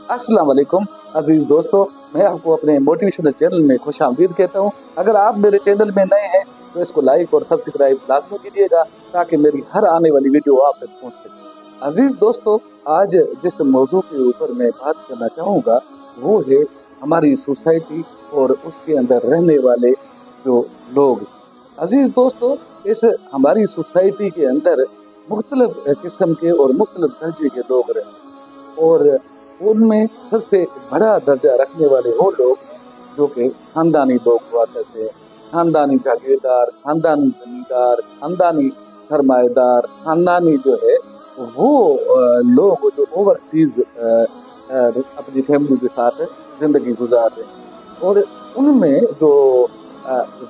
अस्सलाम वालेकुम अजीज दोस्तों, मैं आपको अपने मोटिवेशनल चैनल में खुश आमदीद कहता हूँ। अगर आप मेरे चैनल में नए हैं तो इसको लाइक और सब्सक्राइब लाजमी कीजिएगा ताकि मेरी हर आने वाली वीडियो आप तक पहुँच सके। अजीज दोस्तों, आज जिस मौजू के ऊपर मैं बात करना चाहूँगा वो है हमारी सोसाइटी और उसके अंदर रहने वाले जो लोग। अजीज दोस्तों, इस हमारी सोसाइटी के अंदर मुख्तलिफ किस्म के और मुख्तलिफ दर्जे के लोग रहते हैं और उनमें सबसे बड़ा दर्जा रखने वाले वो लोग हैं जो कि खानदानी लोग हुआ करते हैं। खानदानी जागीरदार, खानदानी जमींदार, खानदानी सरमाएदार, खानदानी जो है वो लोग जो ओवरसीज अपनी फैमिली के साथ जिंदगी गुजार रहे हैं। और उनमें जो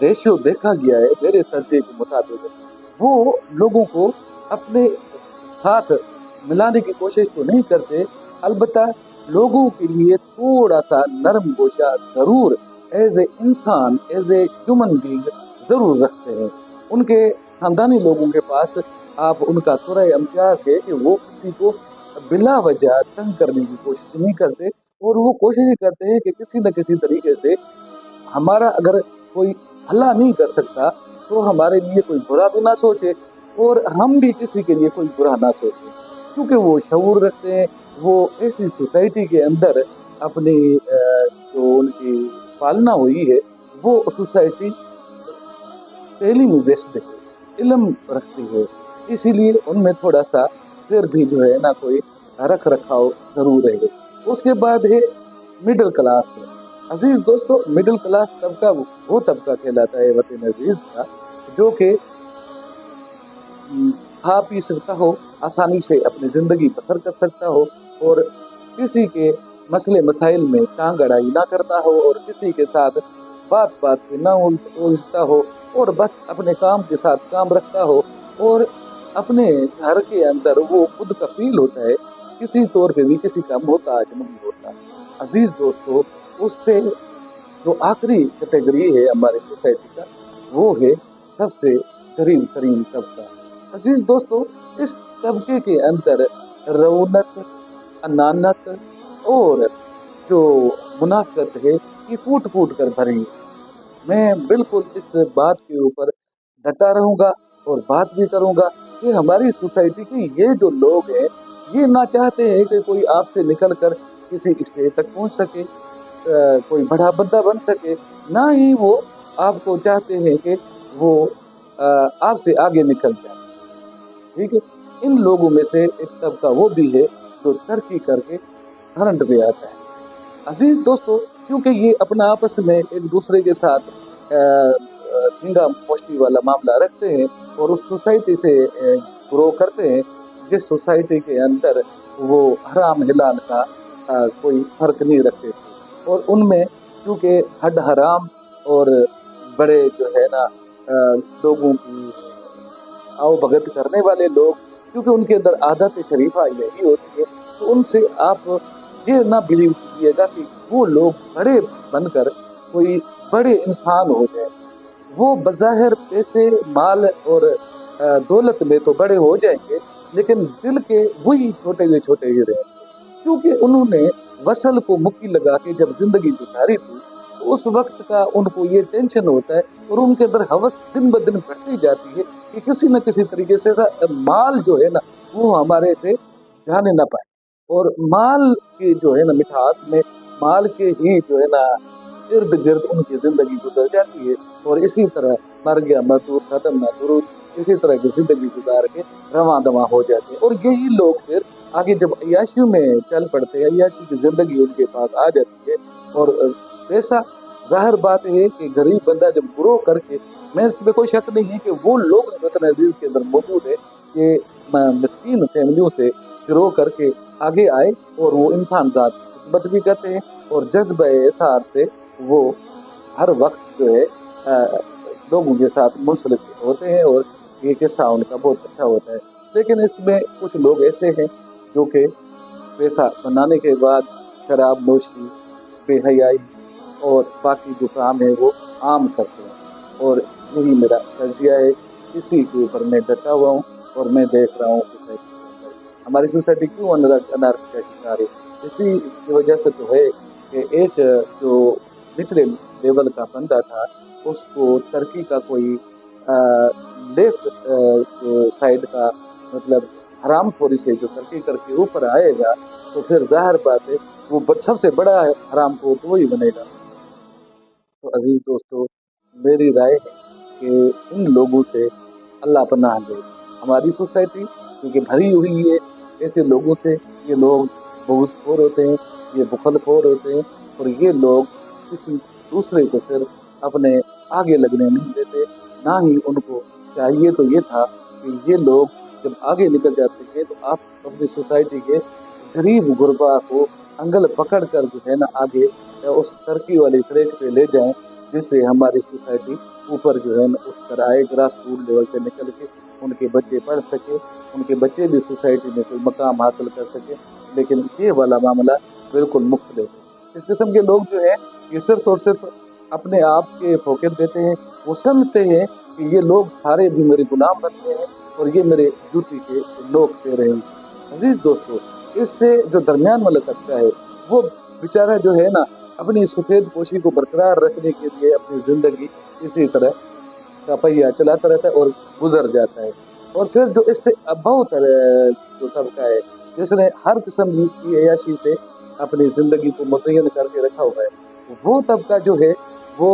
रेशियो देखा गया है मेरे तजज़िये के मुताबिक, वो लोगों को अपने साथ मिलाने की कोशिश तो नहीं करते, अलबत्ता लोगों के लिए थोड़ा सा नरम गोशा जरूर एज ए इंसान, एज ए ह्यूमन बीइंग जरूर रखते हैं। उनके खानदानी लोगों के पास आप उनका थोड़ा इम्तियाज है कि वो किसी को बिला वजह तंग करने की कोशिश नहीं करते और वो कोशिश करते हैं कि किसी न किसी तरीके से हमारा अगर कोई भला नहीं कर सकता तो हमारे लिए कोई बुरा भी ना सोचे और हम भी किसी के लिए कोई बुरा ना सोचे, क्योंकि वो शऊर रखते हैं। वो ऐसी सोसाइटी के अंदर अपनी जो उनकी पालना हुई है वो सोसाइटी तालीम बेस्ड है, इल्म रखती है, इसीलिए उनमें थोड़ा सा फिर भी जो है ना कोई रख रखाव जरूर है। उसके बाद है मिडिल क्लास। अजीज दोस्तों, मिडिल क्लास तबका वो तबका कहलाता है वतन अजीज का जो कि खा पी सकता हो, आसानी से अपनी ज़िंदगी बसर कर सकता हो और किसी के मसले मसाइल में टांग अड़ाई ना करता हो और किसी के साथ बात बात पे ना उलझता हो और बस अपने काम के साथ काम रखता हो और अपने घर के अंदर वो खुद का फील होता है, किसी तौर पे भी किसी का मोहताज नहीं होता। अजीज दोस्तों, उससे जो आखिरी कैटेगरी है हमारी सोसाइटी का वो है सबसे गरीब तरीन तबका। अजीज दोस्तों, इस तबके के अंदर रौनक, अनानत और जो मुनाफकत है ये कूट कूट कर भरी है। मैं बिल्कुल इस बात के ऊपर डटा रहूँगा और बात भी करूँगा कि हमारी सोसाइटी के ये जो लोग हैं ये ना चाहते हैं कि कोई आपसे निकल कर किसी स्टेज तक पहुँच सके, कोई बड़ा बंदा बन सके, ना ही वो आपको चाहते हैं कि वो आपसे आगे निकल जाए। ठीक है, इन लोगों में से एक तबका वो भी है जो तरक्की करके फ्रंट पे आता है। अजीज दोस्तों, क्योंकि ये अपना आपस में एक दूसरे के साथ धींगा पोस्टी वाला मामला रखते हैं और उस सोसाइटी से ग्रो करते हैं जिस सोसाइटी के अंदर वो हराम हिलाल का कोई फर्क नहीं रखते थे और उनमें क्योंकि हड हराम और बड़े जो है ना लोगों की आओ भगत करने वाले लोग, क्योंकि उनके अंदर आदत शरीफा यही होती है, तो उनसे आप ये ना बिलीव कीजिएगा कि वो लोग बड़े बनकर कोई बड़े इंसान हो जाए। वो बज़ाहिर पैसे, माल और दौलत में तो बड़े हो जाएंगे लेकिन दिल के वही छोटे ही रहेंगे, क्योंकि उन्होंने वसल को मुक्की लगा के जब जिंदगी गुजारी थी तो उस वक्त का उनको ये टेंशन होता है और उनके अंदर हवस दिन ब दिन बढ़ती जाती है कि किसी न किसी तरीके से माल जो है ना वो हमारे से जाने ना पाए और माल की जो है ना मिठास में माल के ही जो है ना इर्द गिर्द उनकी जिंदगी गुजर जाती है और इसी तरह मर गया मजदूर खत्म ना दुरूद, इसी तरह की जिंदगी गुजार के रवां दवा हो जाते हैं। और यही लोग फिर आगे जब अय्याशियों में चल पड़ते हैं, अय्याशी की जिंदगी उनके पास आ जाती है और पैसा, जाहिर बात है कि गरीब बंदा जब ग्रो करके, मैं इसमें कोई शक नहीं है कि वो लोग वतन अजीज के अंदर मौजूद है कि मिस्कीन फैमिलियों से ग्रो करके आगे आए और वो इंसान ज़ात खिदमत भी करते हैं और जज्बा एसार से वो हर वक्त जो है लोगों के साथ मुंसलिक होते हैं और ये किस्सा उनका बहुत अच्छा होता है। लेकिन इसमें कुछ लोग ऐसे हैं जो कि पैसा बनाने के बाद शराब नोशी, बेहयाई और बाकी जो काम है वो आम करते हैं और यही मेरा तजिया है, इसी के ऊपर मैं डटा हुआ हूँ और मैं देख रहा हूँ हमारी सोसाइटी क्यों अनारकी का शिकार है। इसी की वजह से तो है कि एक जो निचले लेवल का बंदा था उसको टर्की का कोई लेफ्ट जो साइड का मतलब हरामखोरी से जो तरक्की करके ऊपर आएगा तो फिर जाहिर बात है वो सबसे बड़ा हरामखोर तो वही बनेगा। तो अजीज दोस्तों, मेरी राय है कि इन लोगों से अल्लाह पनाह दे। हमारी सोसाइटी क्योंकि भरी हुई है ऐसे लोगों से। ये लोग बगुसखोर होते हैं, ये बुखलखोर होते हैं और ये लोग किसी दूसरे को फिर अपने आगे लगने नहीं देते। ना ही उनको चाहिए तो ये था कि ये लोग जब आगे निकल जाते हैं तो आप अपनी सोसाइटी के गरीब गुरबा को अंगल पकड़ कर जो है ना आगे उस तरक्की वाली ट्रैक पे ले जाएं, जिससे हमारी सोसाइटी ऊपर जो है ना उठ कर आए, ग्रास रूट लेवल से निकल के उनके बच्चे पढ़ सके, उनके बच्चे भी सोसाइटी में कोई मकाम हासिल कर सके। लेकिन ये वाला मामला बिल्कुल मुख्तलिफ है। इस किस्म के लोग जो है ये सिर्फ और सिर्फ अपने आप के फोकस देते हैं। वो समझते हैं कि ये लोग सारे भी मेरे गुलाम बन गए हैं और ये मेरे ड्यूटी के लोग दे रहे हैं। अजीज दोस्तों, इससे जो दरमियान वाला तबका है वो बेचारा जो है ना अपनी सफेद पोशी को बरकरार रखने के लिए अपनी जिंदगी इसी तरह का पहिया चलाता रहता है और गुजर जाता है। और फिर जो इससे बहुत जो तबका है जिसने हर किस्म की अयाशी से अपनी जिंदगी को मुज़य्यन करके रखा हुआ है, वो तबका जो है वो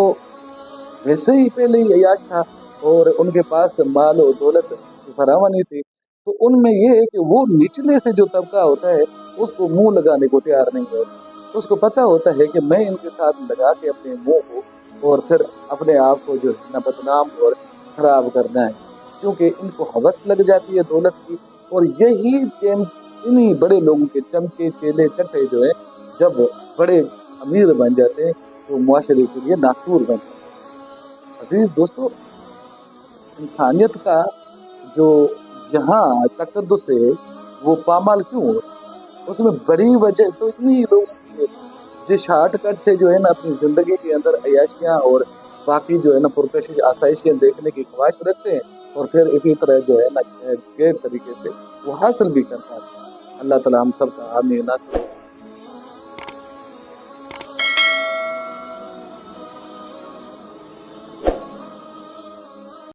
वैसे ही पहले ही अयाश था और उनके पास माल और दौलत फरावानी थी। तो उनमें ये है कि वो निचले से जो तबका होता है उसको मुंह लगाने को तैयार नहीं होता। उसको पता होता है कि मैं इनके साथ लगा के अपने मुंह को और फिर अपने आप को जो है ना बदनाम और खराब करना है, क्योंकि इनको हवस लग जाती है दौलत की। और यही इन्हीं बड़े लोगों के चमके चेले चट्टे जो है जब बड़े अमीर बन जाते हैं तो मुआशरे के लिए नासूर बनते हैं। अजीज दोस्तों, इंसानियत का जो यहाँ तकद्दुस है वो पामाल क्यों हो? उसमें बड़ी वजह तो इन्हीं लोगों की है जो शॉर्टकट से जो है ना अपनी जिंदगी के अंदर अयाशियाँ और बाकी जो है ना पुरकशिश आसाइशियाँ देखने की ख्वाहिश रखते हैं और फिर इसी तरह जो है ना गैर तरीके से वो हासिल भी करता है। अल्लाह ताला हम सब का आमीन नासिर।